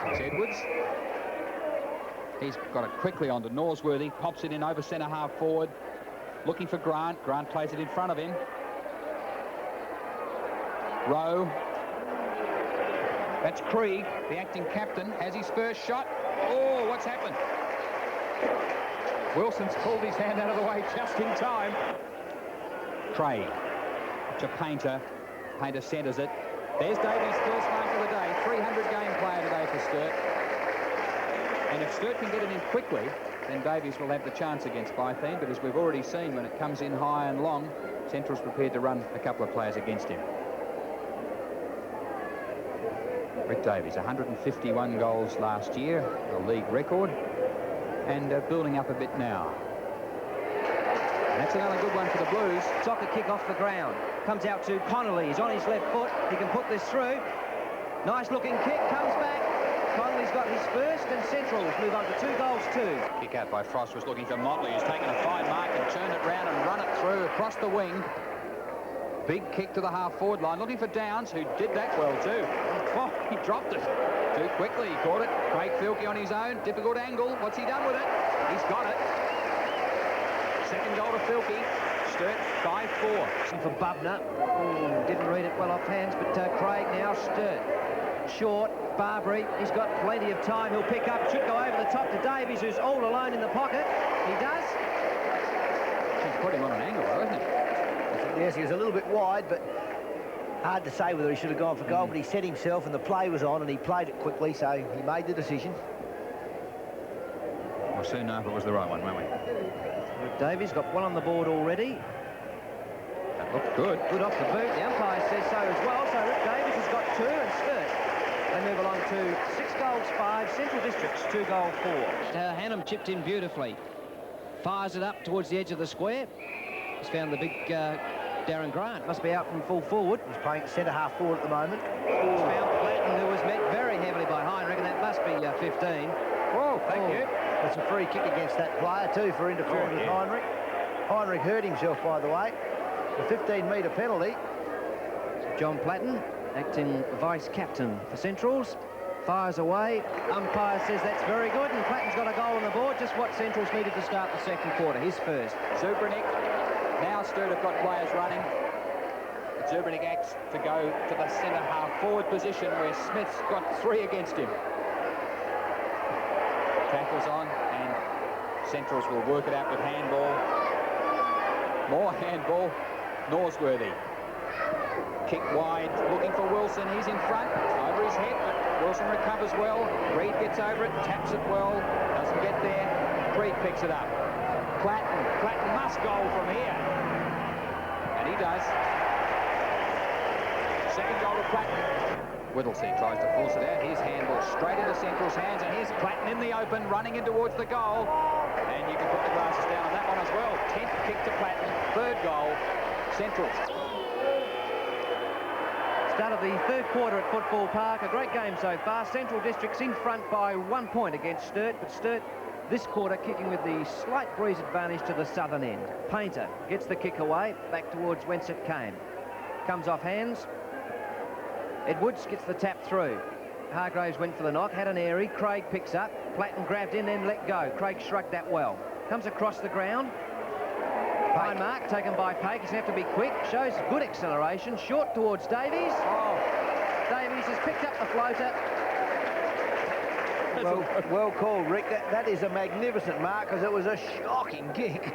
It's Edwards. He's got it quickly onto Norsworthy. Pops it in over centre half forward. Looking for Grant. Grant plays it in front of him. Rowe. That's Krieg, the acting captain, has his first shot. Oh, what's happened? Wilson's pulled his hand out of the way just in time. Craig to Painter. Painter centres it. There's Davies' first mark of the day. 300 game player today for Sturt. And if Sturt can get it in quickly, then Davies will have the chance against Bytheen. But as we've already seen, when it comes in high and long, Central's prepared to run a couple of players against him. Rick Davies, 151 goals last year, a league record, and building up a bit now. And that's another good one for the Blues. Soccer kick off the ground. Comes out to Connolly. He's on his left foot. He can put this through. Nice looking kick. Comes back. Connolly's got his first, and Central move on to 2-2. Kick out by Frost was looking for Motley, who's taken a fine mark and turned it round and run it through across the wing. Big kick to the half-forward line, looking for Downs, who did that well too. Oh, he dropped it too quickly. He caught it. Craig Filkey on his own. Difficult angle. What's he done with it? He's got it. Second goal to Filkey. Sturt 5-4. For Bubner. Didn't read it well off hands, but Craig now. Sturt. Short. Barbary. He's got plenty of time. He'll pick up. Should go over the top to Davies, who's all alone in the pocket. He does. He's put him on an angle, though, isn't he? Yes, he was a little bit wide, but hard to say whether he should have gone for goal, but he set himself and the play was on and he played it quickly, so he made the decision. We'll soon know if it was the right one, won't we? Rick Davies got one on the board already. That looked good. Good off the boot. The umpire says so as well, so Rick Davies has got 2 and Sturt. They move along to 6 goals 5, Central Districts 2 goal 4. Hannum chipped in beautifully. Fires it up towards the edge of the square. He's found the big Darren Grant. Must be out from full forward. He's playing centre half forward at the moment. He's found Platten, who was met very heavily by Heinrich, and that must be 15. Oh, thank you. That's a free kick against that player too for interfering with Heinrich. Heinrich hurt himself, by the way. The 15-metre penalty. John Platten, acting vice-captain for Centrals, fires away. Umpire says that's very good, and Platten's got a goal on the board, just what Centrals needed to start the second quarter. His first. Zubranic. Now Sturt have got players running. Zubranic acts to go to the centre half forward position where Smith's got 3 against him. Tackles on, and Centrals will work it out with handball. More handball. Norsworthy. Kick wide, looking for Wilson. He's in front, over his head, but Wilson recovers well. Reed gets over it, taps it well, doesn't get there. Reed picks it up. Platten must goal from here. And he does. Second goal to Platten. Whittlesey tries to force it out. Here's handball straight into Central's hands, and here's Platten in the open, running in towards the goal. And you can put the glasses down on that one as well. 10th kick to Platten, 3rd goal, Central. Start of the 3rd quarter at Football Park. A great game so far. Central District's in front by 1 point against Sturt, but Sturt this quarter kicking with the slight breeze advantage to the southern end. Painter gets the kick away, back towards whence it came. Comes off hands. Edwards gets the tap through. Hargraves went for the knock, had an airy. Craig picks up. Platten grabbed in, then let go. Craig shrugged that well. Comes across the ground. High mark taken by Pake. He's going to have to be quick. Shows good acceleration. Short towards Davies. Oh, Davies has picked up the floater. Well called, Rick. That is a magnificent mark, because it was a shocking kick.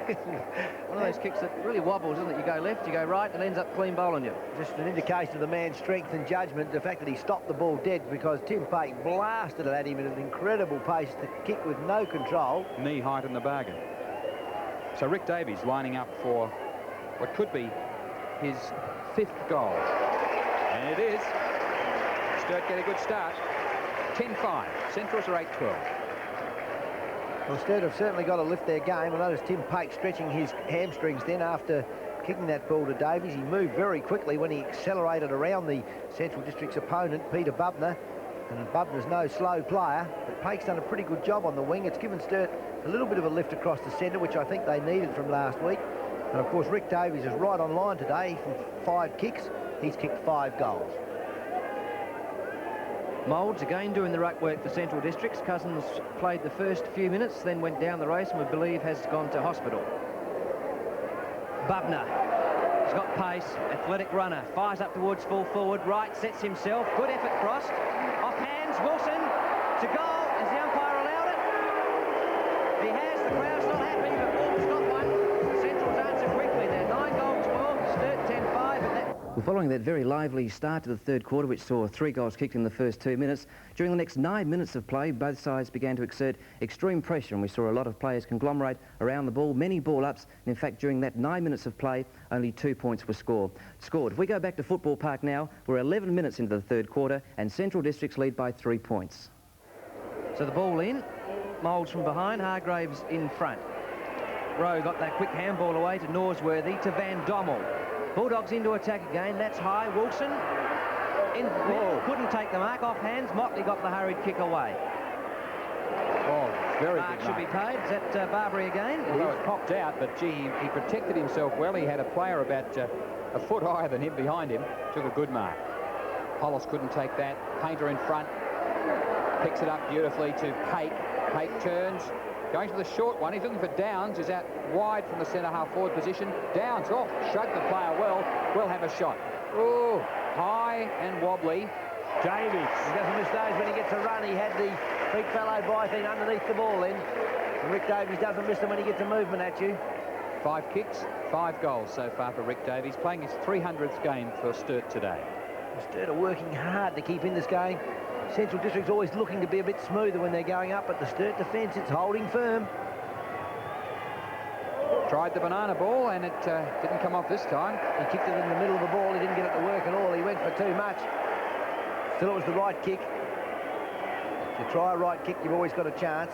One of those kicks that really wobbles, isn't it? You go left, you go right, and ends up clean bowling you. Just an indication of the man's strength and judgment, the fact that he stopped the ball dead, because Tim Pake blasted it at him at an incredible pace to kick with no control. Knee height in the bargain. So Rick Davies lining up for what could be his 5th goal. And it is. Sturt get a good start. 10-5. Centrals are 8-12. Well, Sturt have certainly got to lift their game. I noticed Tim Pake stretching his hamstrings then after kicking that ball to Davies. He moved very quickly when he accelerated around the Central District's opponent, Peter Bubner. And Bubner's no slow player, but Pake's done a pretty good job on the wing. It's given Sturt a little bit of a lift across the centre, which I think they needed from last week. And of course, Rick Davies is right on line today from 5 kicks. He's kicked 5 goals. Moulds again doing the ruck work for Central Districts. Cousins played the first few minutes, then went down the race and we believe has gone to hospital. Bubner, he's got pace, athletic runner, fires up towards full forward, right, sets himself, good effort crossed, off hands, Wilson, to goal, has the umpire allowed it? He has, the crowd's not happy, but Wolves got one. Central's answer quickly there, 9-12, Sturt 10-5, and that... Well, following that very lively start to the third quarter, which saw 3 goals kicked in the first 2 minutes, during the next 9 minutes of play, both sides began to exert extreme pressure, and we saw a lot of players conglomerate around the ball, many ball-ups, and in fact, during that 9 minutes of play, only 2 points were scored. If we go back to Football Park now, we're 11 minutes into the third quarter, and Central Districts lead by 3 points. So the ball in, Moulds from behind, Hargraves in front. Rowe got that quick handball away to Norsworthy, to Van Dommel. Bulldogs into attack again, that's high, Wilson in, couldn't take the mark, off hands, Motley got the hurried kick away. Oh, very Mark good should be paid. Is that Barbary again? Although it popped out, but gee, he protected himself well. He had a player about a foot higher than him behind him, took a good mark. Hollis couldn't take that, Painter in front, picks it up beautifully to Pake. Pake turns, going to the short one. He's looking for Downs, who's out wide from the centre half forward position. Downs off, shrugged the player well, will have a shot. Oh, high and wobbly. Davies, he doesn't miss those when he gets a run. He had the big fellow Bything underneath the ball then. And Rick Davies doesn't miss them when he gets a movement at you. 5 kicks, 5 goals so far for Rick Davies, playing his 300th game for Sturt today. Sturt are working hard to keep in this game. Central District's always looking to be a bit smoother when they're going up, but the Sturt defence, it's holding firm. Tried the banana ball and it didn't come off this time. He kicked it in the middle of the ball. He didn't get it to work at all. He went for too much. Still, it was the right kick. If you try a right kick, you've always got a chance.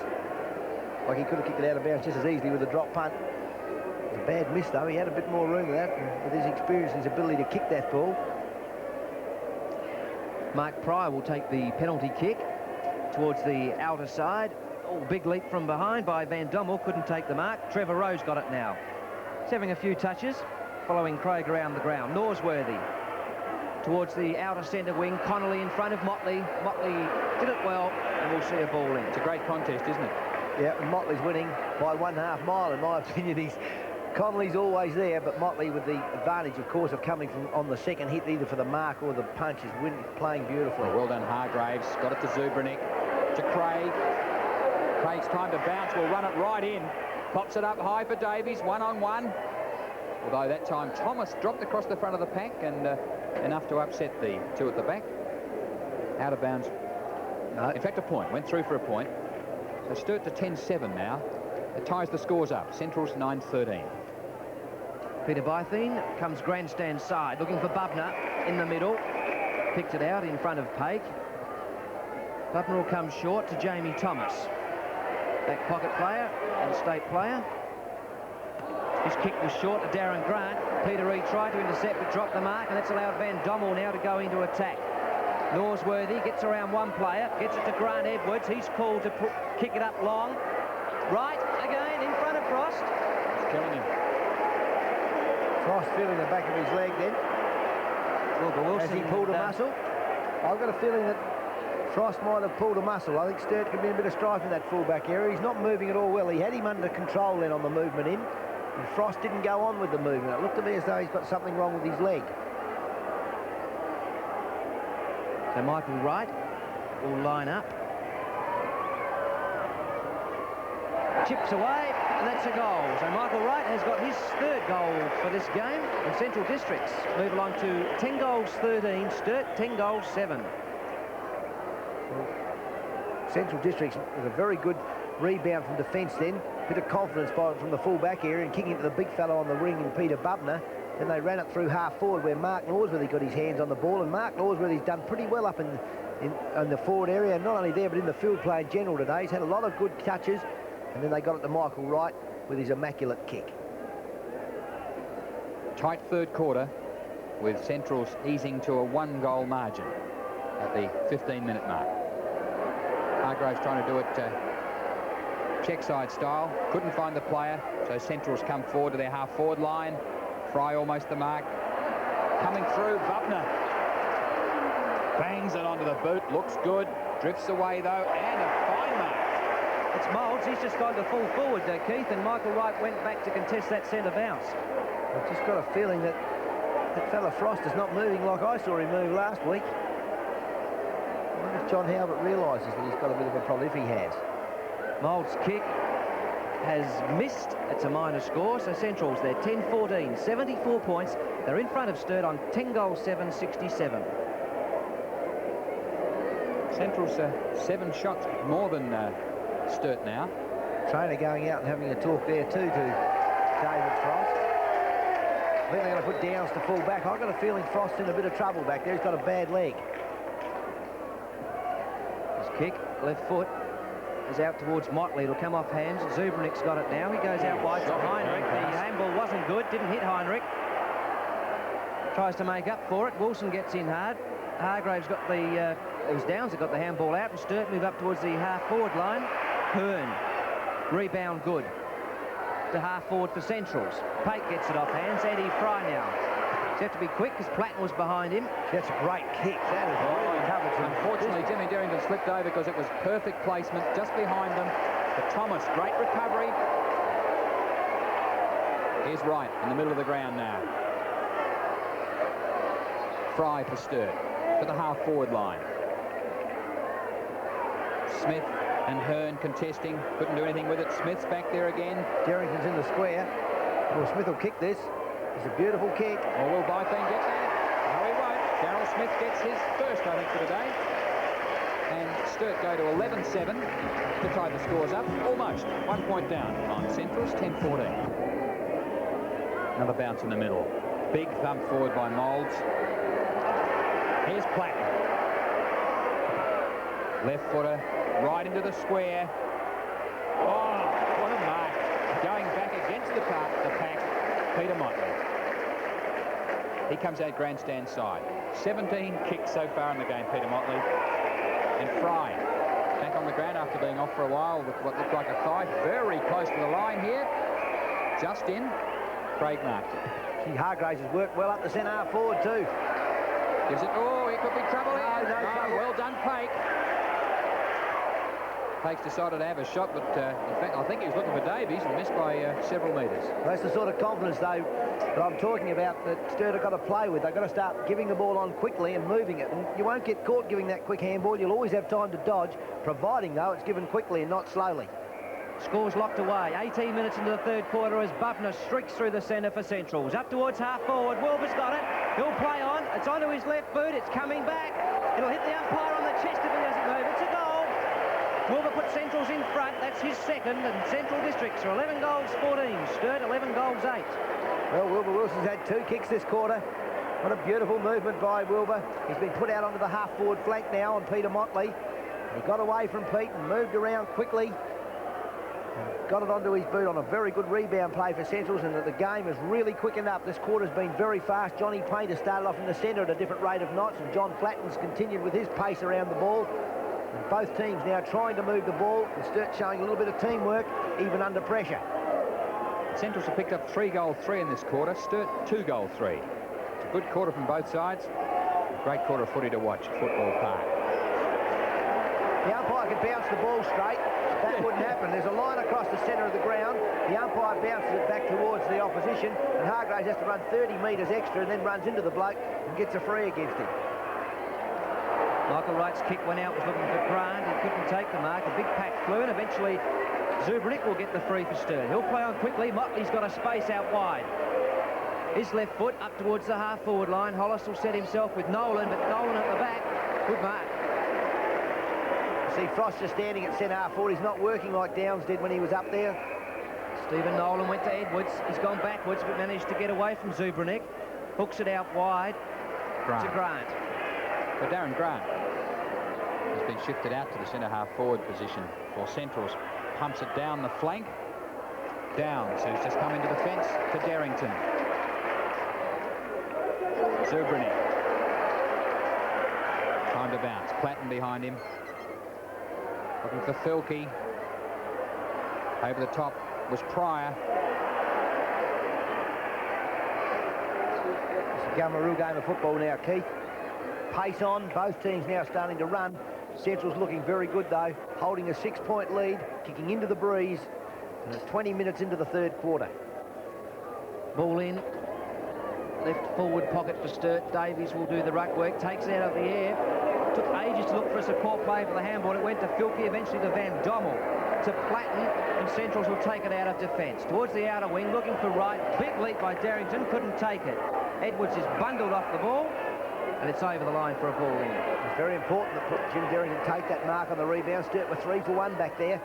Like he could have kicked it out of bounds just as easily with a drop punt. It was a bad miss, though. He had a bit more room than that. And with his experience and his ability to kick that ball. Mark Pryor will take the penalty kick towards the outer side. Oh, big leap from behind by Van Dommel, couldn't take the mark. Trevor Rowe's got it now. He's having a few touches, following Craig around the ground. Norsworthy towards the outer centre wing. Connolly in front of Motley. Motley did it well, and we'll see a ball in. It's a great contest, isn't it? Yeah, and Motley's winning by 1.5 mile, in my opinion. Connolly's always there, but Motley with the advantage, of course, of coming from on the second hit, either for the mark or the punch, is playing beautifully. Well done, Hargraves. Got it to Zubranic, to Craig. Craig's time to bounce, will run it right in. Pops it up high for Davies, 1-on-1. Although that time Thomas dropped across the front of the pack and enough to upset the 2 at the back. Out of bounds. In fact, a point. Went through for a point. So Sturt to 10-7 now. It ties the scores up. Central's 9-13. Peter Bything comes grandstand side, looking for Bubner in the middle. Picked it out in front of Pake. Bubner will come short to Jamie Thomas. Back pocket player and state player. His kick was short to Darren Grant. Peter Reid tried to intercept but dropped the mark, and that's allowed Van Dommel now to go into attack. Norsworthy gets around one player, gets it to Grant Edwards. He's called to kick it up long. Right, again, in front of Frost. It's killing him. Frost feeling the back of his leg then. Has he pulled a muscle? I've got a feeling that Frost might have pulled a muscle. I think Sturt could be in a bit of strife in that fullback area. He's not moving at all well. He had him under control then on the movement in, and Frost didn't go on with the movement. It looked to me as though he's got something wrong with his leg. So Michael Wright will line up. Chips away, and that's a goal. So Michael Wright has got his 3rd goal for this game, and Central Districts move along to 10 goals 13, Sturt 10 goals 7. Central Districts with a very good rebound from defence then. Bit of confidence from the full-back area and kicking it to the big fellow on the ring in Peter Bubner. Then they ran it through half-forward where Mark Norsworthy got his hands on the ball, and Mark Norsworthy's done pretty well up in the forward area, not only there but in the field play in general today. He's had a lot of good touches, and then they got it to Michael Wright with his immaculate kick. Tight third quarter with Central's easing to a 1-goal margin at the 15-minute mark. Hargraves trying to do it check side style. Couldn't find the player, so Central's come forward to their half-forward line. Fry almost the mark. Coming through, Bubner. Bangs it onto the boot. Looks good. Drifts away, though, and a fine mark. It's Moulds. He's just gone to full forward, Keith, and Michael Wright went back to contest that centre bounce. I've just got a feeling that that fella Frost is not moving like I saw him move last week. I wonder if John Halbert realises that he's got a bit of a problem, if he has. Moulds' kick has missed. It's a minor score, so Central's there 10-14, 74 points. They're in front of Sturt on 10 goals, 7, 67. Central's 7 shots more than Sturt now. Trainer going out and having a talk there too to David Frost. I think they're going to put Downs to full back. I've got a feeling Frost's in a bit of trouble back there. He's got a bad leg. His kick, left foot, is out towards Motley. It'll come off hands. Zubranik's got it now. He goes out wide to Heinrich. The handball wasn't good. Didn't hit Heinrich. Tries to make up for it. Wilson gets in hard. Hargrave's got the... it was Downs that got the handball out, and Sturt move up towards the half-forward line. Hearn. Rebound good. To half-forward for Centrals. Pate gets it off hands. Eddie Fry now. You have to be quick because Platten was behind him. That's a great kick. That is really covered. Unfortunately, Jimmy Derrington slipped over because it was perfect placement just behind them. But Thomas, great recovery. Here's Wright in the middle of the ground now. Fry for Sturt to the half-forward line. Smith and Hearn contesting. Couldn't do anything with it. Smith's back there again. Derrington's in the square. Well, Smith will kick this. It's a beautiful kick. Or will Byfang get that? No, he won't. Darryl Smith gets his first, I think, for today. And Sturt go to 11-7 to tie the scores up. Almost 1 point down on Centrals, 10-14. Another bounce in the middle. Big thump forward by Moulds. Here's Platten. Left footer, right into the square. Oh, what a mark. Going back against the pack, Peter Motley. He comes out grandstand side. 17 kicks so far in the game, Peter Motley. And Fry back on the ground after being off for a while with what looked like a thigh. Very close to the line here. Just in. Craig marked it. See, Hargraves has worked well up the centre half forward too. Gives it, oh, it could be trouble here. No trouble. Well done, Pake. Pake's decided to have a shot, but in fact, I think he was looking for Davies and missed by several metres. That's the sort of confidence, though, that I'm talking about that Sturt have got to play with. They've got to start giving the ball on quickly and moving it. And you won't get caught giving that quick handball. You'll always have time to dodge, providing, though, it's given quickly and not slowly. Scores locked away. 18 minutes into the third quarter as Bubner streaks through the centre for Centrals. Up towards half-forward. Wilbur's got it. He'll play on. It's onto his left boot. It's coming back. It'll hit the umpire on the chest if he doesn't move. It's a goal. Wilbur put Centrals in front. That's his second. And Central Districts are 11 goals, 14. Sturt, 11 goals, 8. Well, Wilbur Wilson's had 2 kicks this quarter. What a beautiful movement by Wilbur. He's been put out onto the half-forward flank now on Peter Motley. He got away from Pete and moved around quickly. Got it onto his boot on a very good rebound play for Centrals, and the game has really quickened up. This quarter's been very fast. Johnny Painter started off in the centre at a different rate of knots, and John Flatten's continued with his pace around the ball. And both teams now trying to move the ball, and Sturt showing a little bit of teamwork, even under pressure. Centrals have picked up 3-goal-3 in this quarter. Sturt 2-goal-3. It's a good quarter from both sides. Great quarter of footy to watch at Football Park. The umpire can bounce the ball straight. That wouldn't happen. There's a line across the centre of the ground. The umpire bounces it back towards the opposition, and Hargraves has to run 30 metres extra and then runs into the bloke and gets a free against him. Michael Wright's kick went out, was looking for Grant. He couldn't take the mark. A big pack flew, and eventually Zubranik will get the free for Sturt. He'll play on quickly. Motley's got a space out wide. His left foot up towards the half-forward line. Hollis will set himself with Nolan, but Nolan at the back. Good mark. See Frost just standing at centre half forward. He's not working like Downs did when he was up there. Stephen Nolan went to Edwards. He's gone backwards, but managed to get away from Zubranik. Hooks it out wide to Grant. So Darren Grant has been shifted out to the centre half forward position for Centrals. Pumps it down the flank. Downs, who's just come into the fence, to Derrington. Zubranik. Time to bounce. Platten behind him. Looking for Filkey. Over the top was Pryor. It's become a real game of football now, Keith. pace on. Both teams now starting to run. Central's looking very good, though, holding a 6-point lead, kicking into the breeze, and it's 20 minutes into the third quarter. Ball in. Left forward pocket for Sturt. Davies will do the ruck work. Takes it out of the air. Took ages to look for a support play for the handball. It went to Filkey, eventually to Van Dommel, to Platten, and Centrals will take it out of defence. Towards the outer wing, looking for Wright. Big leap by Darrington, couldn't take it. Edwards is bundled off the ball, and it's over the line for a ball in. It's very important that Jim Darrington take that mark on the rebound. Sturt were 3 for 1 back there.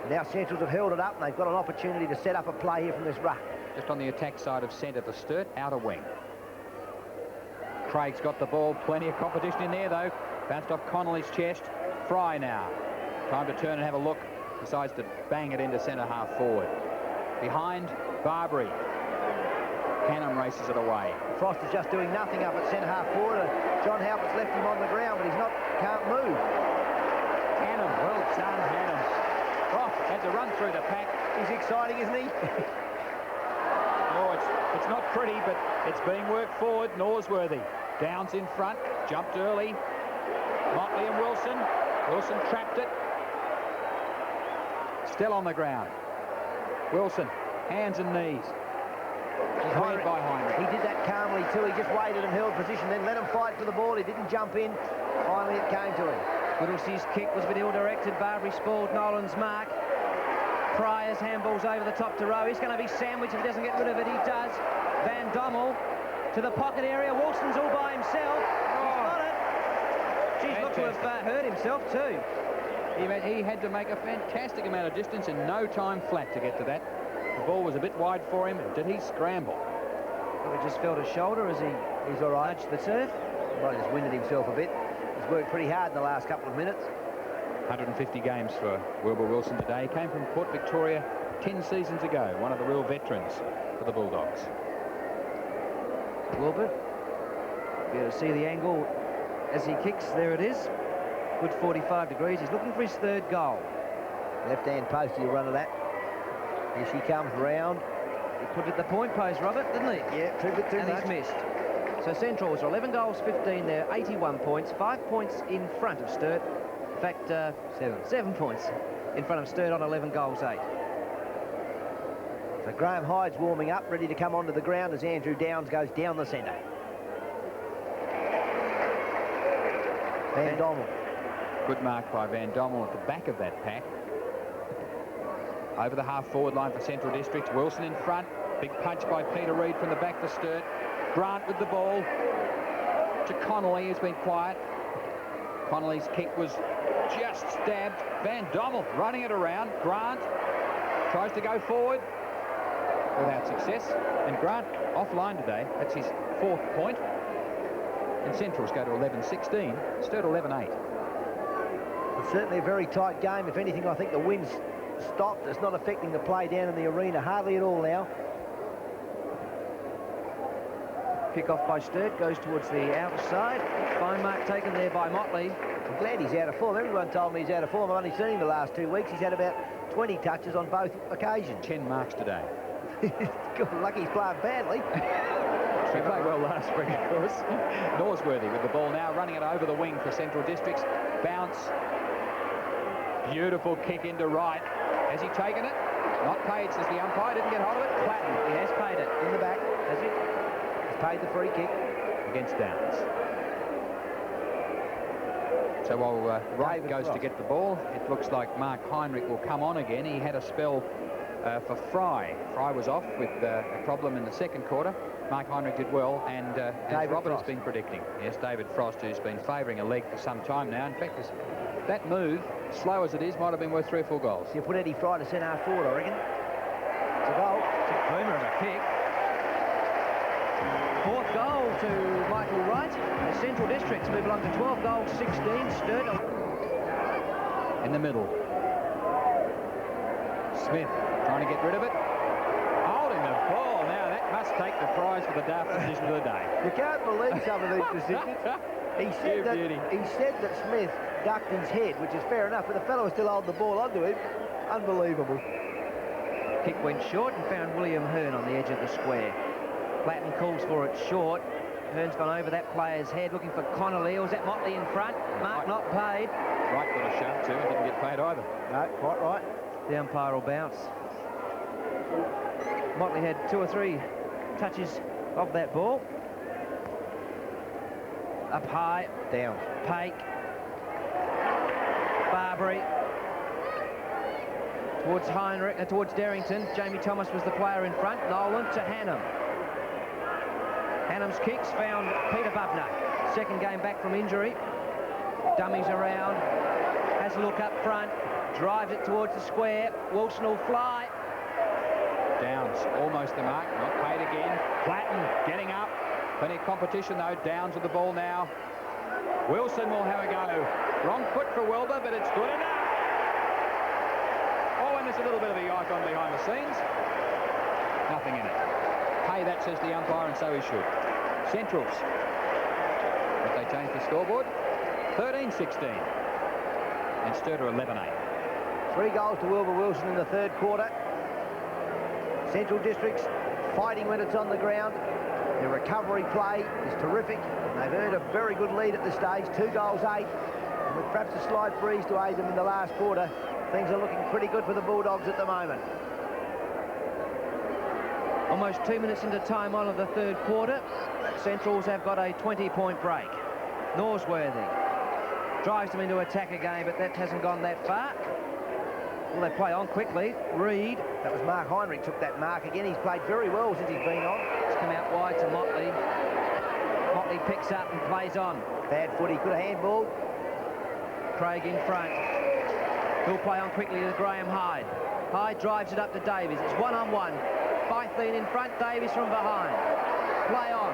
Now Centrals have held it up, and they've got an opportunity to set up a play here from this ruck. Just on the attack side of centre for Sturt, outer wing. Craig's got the ball, plenty of competition in there though. Bounced off Connolly's chest. Fry now. Time to turn and have a look. Decides to bang it into centre half forward. Behind, Barbary. Hannum races it away. Frost is just doing nothing up at centre half forward. John Halpert's left him on the ground, but can't move. Hannum, well done, Hannum. Oh, had to run through the pack. He's exciting, isn't he? Oh, it's not pretty, but it's being worked forward. Norsworthy. Downs in front, jumped early. Motley and Wilson. Wilson trapped it. Still on the ground. Wilson, hands and knees. Cleared by Heinrich. He did that calmly too. He just waited and held position, then let him fight for the ball. He didn't jump in. Finally, it came to him. Whittlesea's kick was a bit ill-directed. Barbary spoiled Nolan's mark. Pryor's handball's over the top to Rowe. He's going to be sandwiched if he doesn't get rid of it. He does. Van Dommel to the pocket area. Wilson's all by himself. He's got it. Geez, looked to have hurt himself too. He had to make a fantastic amount of distance in no time flat to get to that. The ball was a bit wide for him. Did he scramble? Well, he just felt his shoulder as he's all right. Nudged the turf. Probably just winded himself a bit. He's worked pretty hard in the last couple of minutes. 150 games for Wilbur Wilson today. He came from Port Victoria 10 seasons ago. One of the real veterans for the Bulldogs. Wilbur, be able to see the angle as he kicks. There it is. Good 45 degrees. He's looking for his third goal. Left-hand post, he'll run at that. Here she comes round. He put it at the point post, Robert, didn't he? Yeah, too much. And he's missed. So Centrals are 11 goals, 15 there, 81 points, 5 points in front of Sturt. In fact, 7 points in front of Sturt on 11 goals, 8. So Graham Hyde's warming up, ready to come onto the ground as Andrew Downs goes down the centre. Van Dommel. Good mark by Van Dommel at the back of that pack. Over the half-forward line for Central Districts. Wilson in front. Big punch by Peter Reid from the back for Sturt. Grant with the ball to Connolly, who's been quiet. Connolly's kick was just stabbed. Van Dommel running it around. Grant tries to go forward without success. And Grant offline today. That's his 4th point. And Centrals go to 11-16. Sturt 11-8. It's certainly a very tight game. If anything, I think the wind's stopped. It's not affecting the play down in the arena hardly at all now. Kick off by Sturt, goes towards the outside. Fine mark taken there by Motley. I'm glad he's out of form. Everyone told me he's out of form. I've only seen him the last 2 weeks. He's had about 20 touches on both occasions. 10 marks today. God, lucky he's playing badly. He played well last spring, of course. Norsworthy with the ball now, running it over the wing for Central Districts. Bounce. Beautiful kick into right. Has he taken it? Not paid, says the umpire. Didn't get hold of it. Platten. He has paid it. In the back. Has he? He's paid the free kick. Against Downs. So while Wright goes to get the ball, it looks like Mark Heinrich will come on again. He had a spell for Fry. Fry was off with a problem in the second quarter. Mark Heinrich did well, and as Robert has been predicting. Yes, David Frost, who's been favouring a leg for some time now. In fact, that move, slow as it is, might have been worth 3 or 4 goals. You put Eddie Fry to centre half forward, I reckon. It's a goal. It's a boomer of a kick. 4th goal to Michael Wright. The Central Districts move along to 12 goals, 16. Sturt in the middle. Smith trying to get rid of it. Holding the ball. Now that must take the prize for the daft decision of the day. You can't believe some of these decisions. He said that Smith ducked his head, which is fair enough, but the fellow was still holding the ball onto him. Unbelievable. Kick went short and found William Hearn on the edge of the square. Platten calls for it short. Hearn's gone over that player's head looking for Connolly. Or was that Motley in front? Mark not paid. Wright got a shove too and didn't get paid either. No, quite right. The umpire will bounce. Motley had 2 or 3 touches of that ball. Up high. Down. Pake. Barbary. Towards Heinrich, towards Darrington. Jamie Thomas was the player in front. Nolan to Hannam. Hannam's kicks found Peter Bubner. Second game back from injury. Dummies around. Has a look up front. Drives it towards the square. Wilson will fly. Downs almost the mark. Not paid again. Platten getting up. Plenty of competition though. Downs with the ball now. Wilson will have a go. Wrong foot for Wilbur, but it's good enough. Oh, and there's a little bit of the icon behind the scenes. Nothing in it. Hey, that says the umpire, and so he should. Centrals. But they changed the scoreboard. 13-16. And Sturt are 11-8. 3 goals to Wilbur Wilson in the third quarter. Central Districts fighting when it's on the ground. Their recovery play is terrific. They've earned a very good lead at this stage, 2 goals 8. And with perhaps a slight breeze to aid them in the last quarter, things are looking pretty good for the Bulldogs at the moment. Almost 2 minutes into time on of the third quarter. Centrals have got a 20-point break. Norsworthy drives them into attack again, but that hasn't gone that far. Well, they play on quickly. Reed. That was Mark Heinrich took that mark again. He's played very well since he's been on. It's come out wide to Motley. Motley picks up and plays on. Bad footy, good handball. Craig in front. He'll play on quickly to Graham Hyde. Hyde drives it up to Davies. It's 1-on-1. Bytheen in front, Davies from behind. Play on.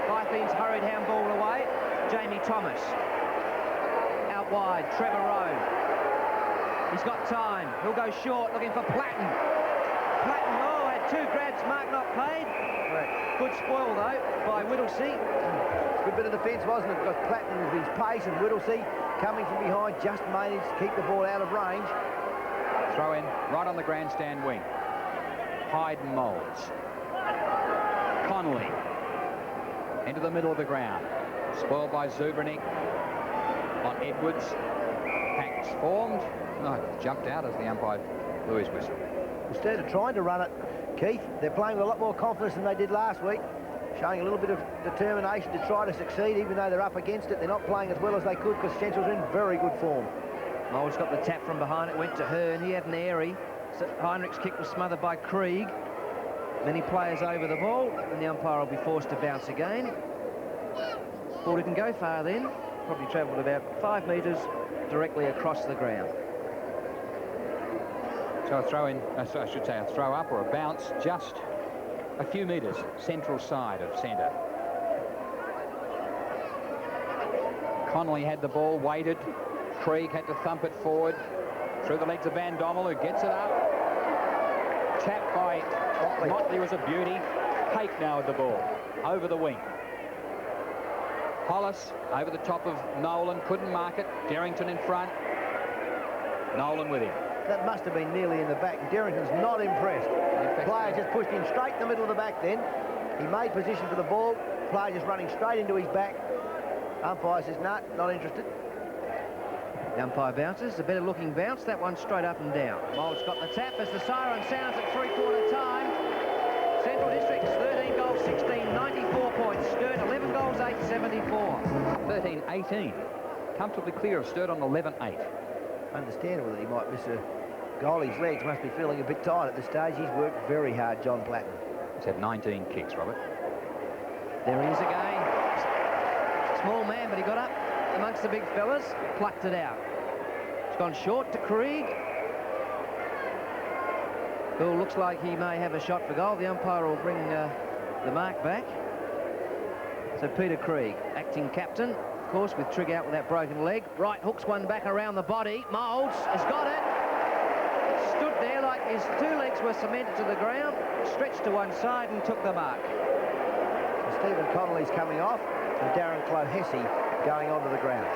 Bytheen's hurried handball away. Jamie Thomas. Out wide, Trevor Rowe. He's got time. He'll go short, looking for Platten. Platten, oh, had 2 grabs, mark not paid. Right. Good spoil, though, by Whittlesey. Good bit of defence, wasn't it? Got Platten with his pace, and Whittlesey coming from behind just managed to keep the ball out of range. Throw in right on the grandstand wing. Hyde and Moulds. Connolly into the middle of the ground. Spoiled by Zubranik on Edwards. Packs formed. No, jumped out as the umpire blew his whistle. Instead of trying to run it, Keith, they're playing with a lot more confidence than they did last week, showing a little bit of determination to try to succeed, even though they're up against it. They're not playing as well as they could because Central's in very good form. Moulds got the tap from behind. It went to Hearn. He had an airy. So Heinrich's kick was smothered by Krieg. Many players over the ball, and the umpire will be forced to bounce again. Ball didn't go far then. Probably travelled about 5 metres directly across the ground. So a throw in, I should say a throw up or a bounce, just a few metres central side of centre. Connolly had the ball, waited. Krieg had to thump it forward through the legs of Van Dommel, who gets it up. Tapped by Motley was a beauty. Hake now with the ball over the wing. Hollis over the top of Nolan, couldn't mark it. Darrington in front. Nolan with him. That must have been nearly in the back. Darrington's not impressed. The player just pushed him straight in the middle of the back then. He made position for the ball. Player just running straight into his back. Umpire says, no, not interested. The umpire bounces. A better looking bounce. That one straight up and down. Moulds got the tap as the siren sounds at 3/4 time. Central Districts 13 goals 16, 94 points. Sturt 11 goals 8, 74. 13-18. Comfortably clear of Sturt on 11-8. Understandable that he might miss a goal. His legs must be feeling a bit tight at this stage. He's worked very hard, John Platten. He's had 19 kicks, Robert. There he is again. Small man, but he got up amongst the big fellas, plucked it out. It's gone short to Krieg. Bill looks like he may have a shot for goal. The umpire will bring the mark back. So Peter Krieg, acting captain, of course, with Trigg out with that broken leg. Right hooks one back around the body. Moulds has got it. Stood there like his 2 legs were cemented to the ground, stretched to one side and took the mark. So Stephen Connolly's coming off and Darren Clohessy going onto the ground.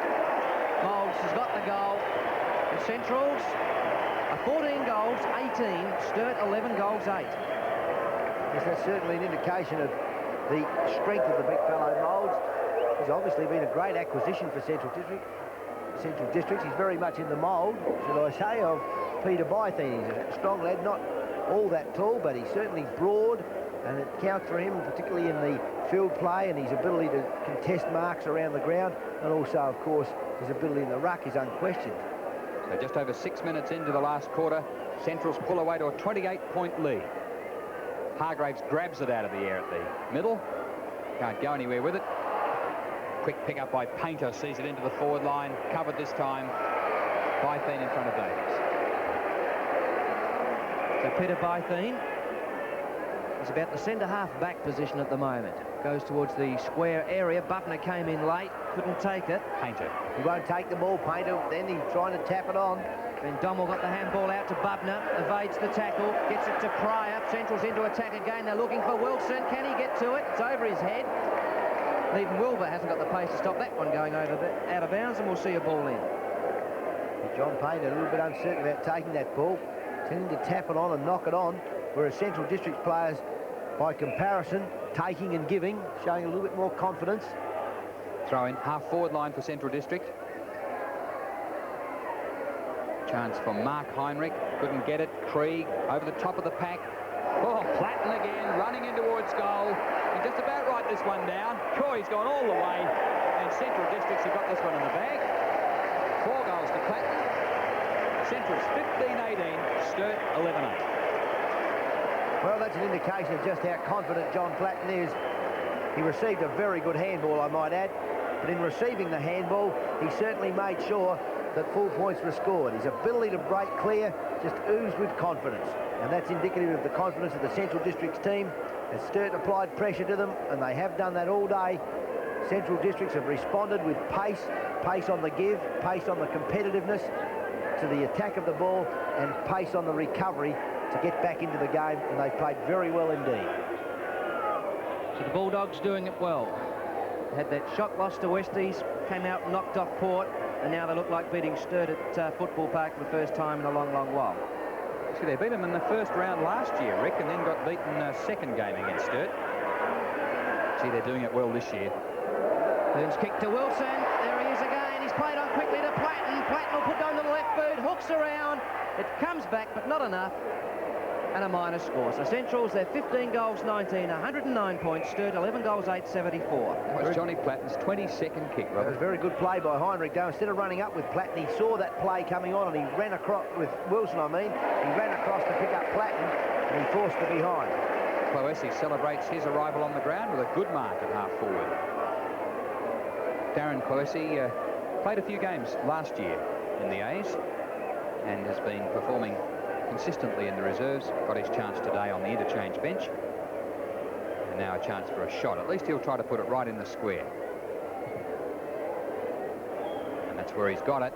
Moulds has got the goal. The Centrals are 14 goals, 18. Sturt 11 goals, 8. Yes, that's certainly an indication of the strength of the big fellow Moulds. He's obviously been a great acquisition for Central District. He's very much in the mould, should I say, of Peter Bytheen. He's a strong lad, not all that tall, but he's certainly broad, and it counts for him, particularly in the field play, and his ability to contest marks around the ground, and also, of course, his ability in the ruck is unquestioned. So just over 6 minutes into the last quarter, Central's pull away to a 28-point lead. Hargraves grabs it out of the air at the middle. Can't go anywhere with it. Quick pick up by Painter, sees it into the forward line. Covered this time. Bytheen in front of Davies. So Peter Bytheen is about the centre-half back position at the moment. Goes towards the square area. Bubner came in late, couldn't take it. Painter. He won't take the ball, Painter. Then he's trying to tap it on. Then Dommel got the handball out to Bubner, evades the tackle, gets it to Pryor. Central's into attack again. They're looking for Wilson. Can he get to it? It's over his head. Even Wilbur hasn't got the pace to stop that one going out of bounds, and we'll see a ball in. John Painter a little bit uncertain about taking that ball, tending to tap it on and knock it on, whereas Central District players, by comparison, taking and giving, showing a little bit more confidence. Throw in, half forward line for Central District. Chance for Mark Heinrich, couldn't get it. Krieg over the top of the pack. Oh, Platten again, running in towards goal. And just about right this one down. Troy's gone all the way, and Central Districts have got this one in the bag. 4 goals to Platten. Central's 15-18, Sturt 11-8. Well, that's an indication of just how confident John Platten is. He received a very good handball, I might add, but in receiving the handball, he certainly made sure that full points were scored. His ability to break clear just oozed with confidence, and that's indicative of the confidence of the Central Districts team. As Sturt applied pressure to them, and they have done that all day, Central Districts have responded with pace on the give, pace on the competitiveness to the attack of the ball, and pace on the recovery to get back into the game, and they played very well indeed. So the Bulldogs doing it well. Had that shot lost to Westies, came out and knocked off Port, and now they look like beating Sturt at Football Park for the first time in a long, long while. See, they beat them in the first round last year, Rick, and then got beaten second game against Sturt. See, they're doing it well this year. Burns kick to Wilson. There he is again. He's played on quickly to Platten. Platten will put down the left boot, hooks around. It comes back, but not enough. And a minor score. So Central's, they're 15 goals, 19, 109 points. Sturt, 11 goals, 8, 74. That was Johnny Platten's 22nd kick, Robert. That was very good play by Heinrich, though. Instead of running up with Platten, he saw that play coming on, and he ran across with Wilson, He ran across to pick up Platten, and he forced the behind. Cloesi celebrates his arrival on the ground with a good mark at half forward. Darren Cloesi played a few games last year in the A's and has been performing consistently in the reserves. Got his chance today on the interchange bench, and now a chance for a shot. At least he'll try to put it right in the square, and that's where he's got it.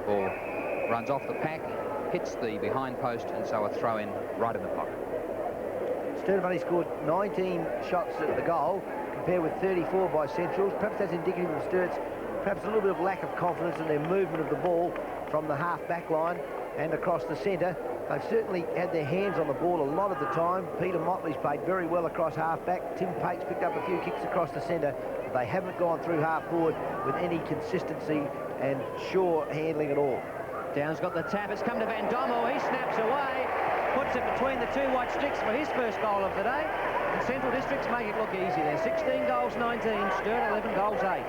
Ball runs off the pack, hits the behind post, and so a throw in right in the pocket. Sturt have only scored 19 shots at the goal, compared with 34 by Centrals. Perhaps that's indicative of Sturt's perhaps a little bit of lack of confidence in their movement of the ball from the half-back line and across the centre. They've certainly had their hands on the ball a lot of the time. Peter Motley's played very well across half-back. Tim Pate's picked up a few kicks across the centre. But they haven't gone through half-forward with any consistency and sure handling at all. Downs got the tap. It's come to Van Dommel. He snaps away, puts it between the 2 white sticks for his first goal of the day. And Central Districts make it look easy there. 16 goals, 19. Sturt, 11 goals, 8.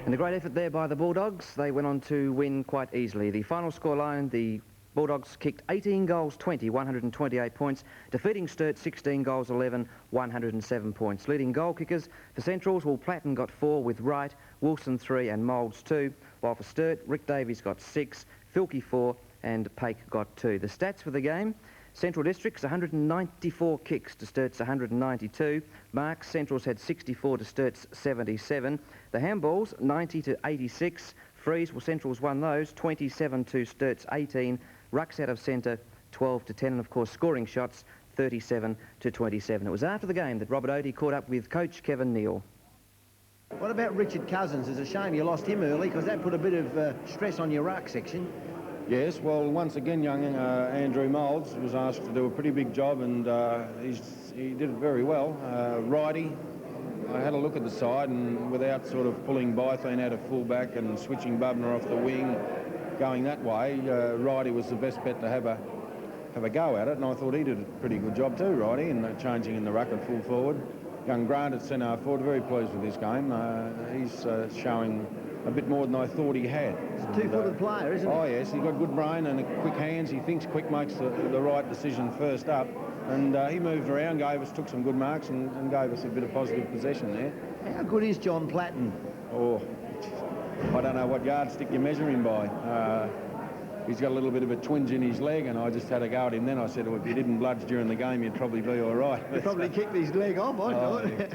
And a great effort there by the Bulldogs. They went on to win quite easily. The final scoreline, the Bulldogs kicked 18 goals, 20, 128 points, defeating Sturt 16 goals, 11, 107 points. Leading goal kickers for Centrals, well, Platten got 4 with Wright, Wilson 3 and Moulds 2, while for Sturt, Rick Davies got 6, Filkey 4 and Pake got 2. The stats for the game: Central Districts 194 kicks to Sturt's 192. Marks, Centrals had 64 to Sturt's 77. The handballs 90 to 86. Frees, well, Centrals won those 27 to Sturt's 18. Rucks out of centre 12 to 10, and of course scoring shots 37 to 27. It was after the game that Robert Odie caught up with coach Kevin Neal. What about Richard Cousins? It's a shame you lost him early, because that put a bit of stress on your ruck section. Yes, well, once again, young Andrew Moulds was asked to do a pretty big job, and he did it very well. Righty, I had a look at the side, and without sort of pulling Bythorn out of fullback and switching Bubner off the wing, going that way, Righty was the best bet to have a go at it, and I thought he did a pretty good job too, Righty, in changing in the ruck at full forward. Young Grant at centre forward, very pleased with this game. He's showing a bit more than I thought he had. He's a two-footed player, isn't he? Oh, yes, he's got good brain and quick hands. He thinks quick, makes the right decision first up. And he moved around, took some good marks and gave us a bit of positive possession there. How good is John Platten? Oh, I don't know what yardstick you measure him by. He's got a little bit of a twinge in his leg, and I just had a go at him then. I said, well, if you didn't bludge during the game, you'd probably be all right. He probably kicked his leg off, I thought.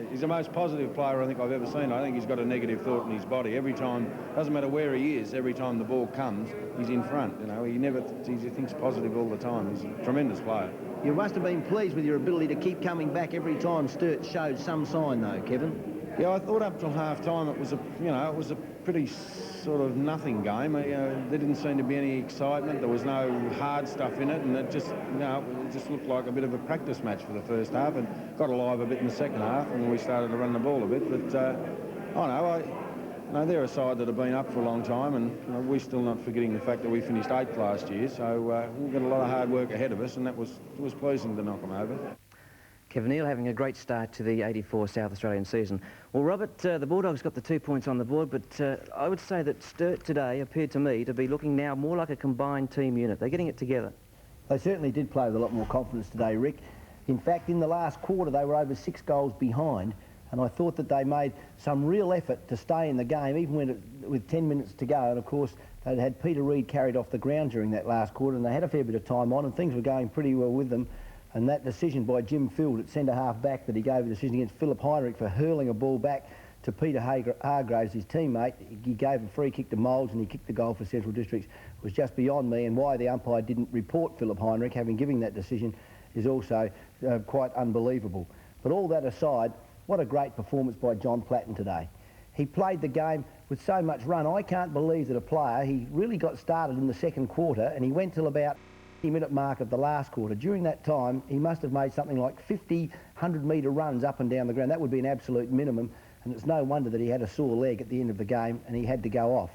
He's the most positive player I think I've ever seen. I think he's got a negative thought in his body. Every time, doesn't matter where he is, every time the ball comes, he's in front. You know, he thinks positive all the time. He's a tremendous player. You must have been pleased with your ability to keep coming back every time Sturt showed some sign, though, Kevin. Yeah, I thought up till half-time it was a pretty sort of nothing game. There didn't seem to be any excitement. There was no hard stuff in it, and it just looked like a bit of a practice match for the first half, and got alive a bit in the second half, and we started to run the ball a bit. But they're a side that have been up for a long time, and we're still not forgetting the fact that we finished 8th last year. So we've got a lot of hard work ahead of us, and it was pleasing to knock them over. Kevin Neal having a great start to the 84 South Australian season. Well, Robert, the Bulldogs got the 2 points on the board, but I would say that Sturt today appeared to me to be looking now more like a combined team unit. They're getting it together. They certainly did play with a lot more confidence today, Rick. In fact, in the last quarter, they were over 6 goals behind, and I thought that they made some real effort to stay in the game, even with 10 minutes to go. And, of course, they'd had Peter Reid carried off the ground during that last quarter, and they had a fair bit of time on, and things were going pretty well with them. And that decision by Jim Field at centre-half back that he gave a decision against Philip Heinrich for hurling a ball back to Peter Hargraves, his teammate. He gave a free kick to Moulds and he kicked the goal for Central Districts. Was just beyond me, and why the umpire didn't report Philip Heinrich having given that decision is also quite unbelievable. But all that aside, what a great performance by John Platten today. He played the game with so much run. I can't believe that a player, he really got started in the second quarter and he went till about 50-minute mark of the last quarter. During that time, he must have made something like 50 100-metre runs up and down the ground. That would be an absolute minimum, and it's no wonder that he had a sore leg at the end of the game and he had to go off.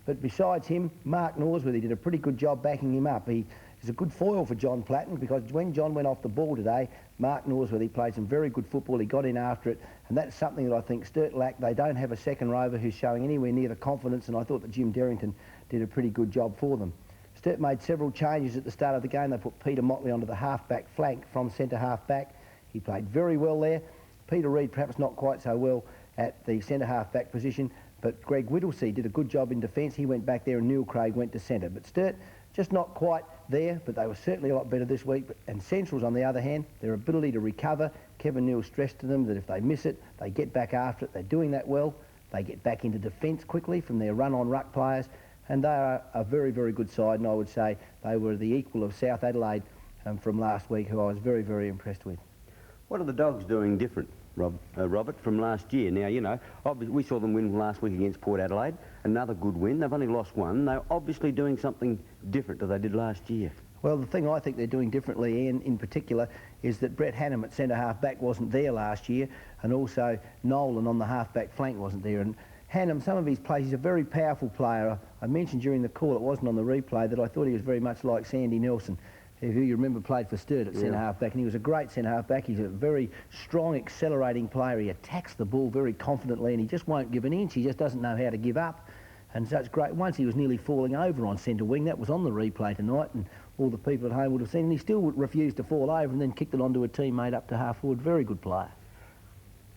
But besides him, Mark Norsworthy did a pretty good job backing him up. He is a good foil for John Platten, because when John went off the ball today, Mark Norsworthy played some very good football. He got in after it, and that's something that I think Sturt lack. They don't have a second rover who's showing anywhere near the confidence, and I thought that Jim Derrington did a pretty good job for them. Sturt made several changes at the start of the game. They put Peter Motley onto the half-back flank from centre-half-back. He played very well there. Peter Reid perhaps not quite so well at the centre-half-back position, but Greg Whittlesey did a good job in defence. He went back there and Neil Craig went to centre. But Sturt just not quite there, but they were certainly a lot better this week. And Central's, on the other hand, their ability to recover. Kevin Neal stressed to them that if they miss it, they get back after it. They're doing that well. They get back into defence quickly from their run-on-ruck players. And they are a very, very good side, and I would say they were the equal of South Adelaide from last week, who I was very, very impressed with. What are the Dogs doing different, Robert, from last year? Now, you know, we saw them win last week against Port Adelaide, another good win. They've only lost one. They're obviously doing something different to they did last year. Well, the thing I think they're doing differently, Ian, in particular, is that Brett Hannam at centre-half-back wasn't there last year, and also Nolan on the half-back flank wasn't there. And Hannam, some of his plays, he's a very powerful player. I mentioned during the call, it wasn't on the replay, that I thought he was very much like Sandy Nelson, who you remember played for Sturt at centre-half-back, and he was a great centre-half-back. He's a very strong, accelerating player. He attacks the ball very confidently, and he just won't give an inch. He just doesn't know how to give up. And so it's great. Once he was nearly falling over on centre wing. That was on the replay tonight, and all the people at home would have seen. And he still refused to fall over and then kicked it onto a teammate up to half-forward. Very good player.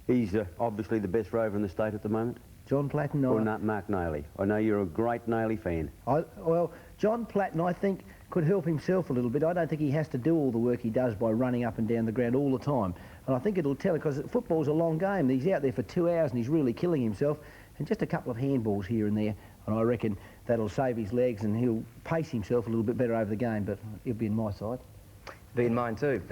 He's obviously the best rover in the state at the moment. John Platten, or not Mark Nailey. I know you're a great Nailey fan. Well, John Platten, I think, could help himself a little bit. I don't think he has to do all the work he does by running up and down the ground all the time. And I think it'll tell, because football's a long game. He's out there for 2 hours and he's really killing himself. And just a couple of handballs here and there, and I reckon that'll save his legs and he'll pace himself a little bit better over the game. But he'll be in my side. Be in mine too.